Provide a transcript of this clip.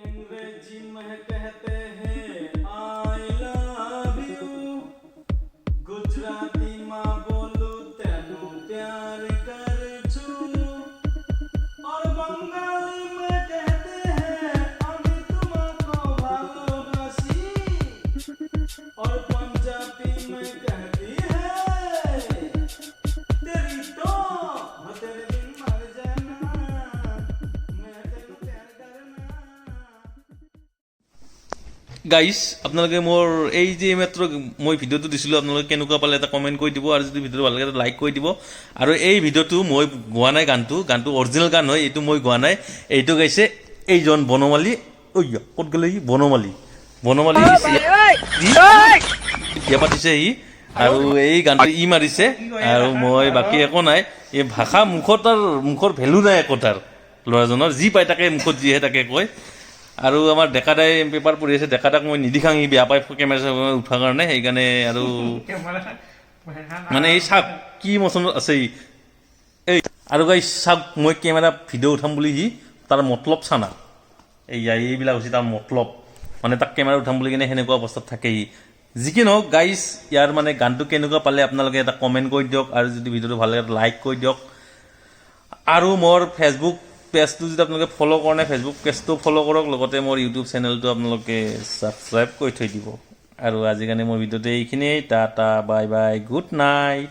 अंग्रेजी में कहते हैं आई लव यू, गुजराती में बोलू तेनू प्यार कर छू, और बंगाली में कहते हैं अमी तुमको भालोबासी, और पंजाबी में कहती है तेरी तो मैं तेरे बिन मर जाना, मैं तेनू प्यार करना। গাইজ আপোনালোকে মোৰ এই যে মাত্ৰ মই ভিডিঅ'টো দিছিলোঁ আপোনালোকে কেনেকুৱা পালে এটা কমেণ্ট কৰি দিব, আৰু যদি ভিডিঅ'টো ভাল লাগে লাইক কৰি দিব। আৰু এই ভিডিঅ'টো মই গোৱা নাই, গানটো অৰিজিনেল গান হয়, এইটো মই গোৱা নাই, এইটো গাইছে এইজন বনমালী। ঐ ক'ত গ'লে সি? বনমালী বিয়া পাতিছে সি, আৰু এই গানটো ই মাৰিছে, আৰু মই বাকী একো নাই। এই ভাষা মুখৰ ভেলু নাই একো, তাৰ ল'ৰাজনৰ যি পায় তাকে মুখত যিহে তাকে কয়। আৰু আমাৰ ডেকাদাই পেপাৰ পঢ়ি আছে, ডেকাদাক মই নিদিখাং, সি বেয়া পাই কেমেৰা উঠাৰ কাৰণে, সেইকাৰণে। আৰু মানে এই চাওক কি মচনত আছে এই, আৰু গাই চাওক মই কেমেৰা ভিডিঅ' উঠাম বুলি সি তাৰ মতলব চানা, এইবিলাক হৈছে তাৰ মতলব, মানে তাক কেমেৰা উঠাম বুলি কিনে সেনেকুৱা অৱস্থাত থাকে সি। যি কি নহওক গাইজ, ইয়াৰ মানে গানটো কেনেকুৱা পালে আপোনালোকে এটা কমেণ্ট কৰি দিয়ক, আৰু যদি ভিডিঅ'টো ভাল লাগে লাইক কৰি দিয়ক। আৰু মোৰ ফেচবুক পেজটো যদি আপোনালোকে ফ'ল' কৰা নাই, ফেচবুক পেজটো ফ'ল' কৰক, লগতে মোৰ ইউটিউব চেনেলটো আপোনালোকে ছাবস্ক্ৰাইব কৰি থৈ দিব। আৰু আজিৰ কাৰণে মোৰ ভিডিঅ'টো এইখিনিয়েই। Tata bye bye, good night.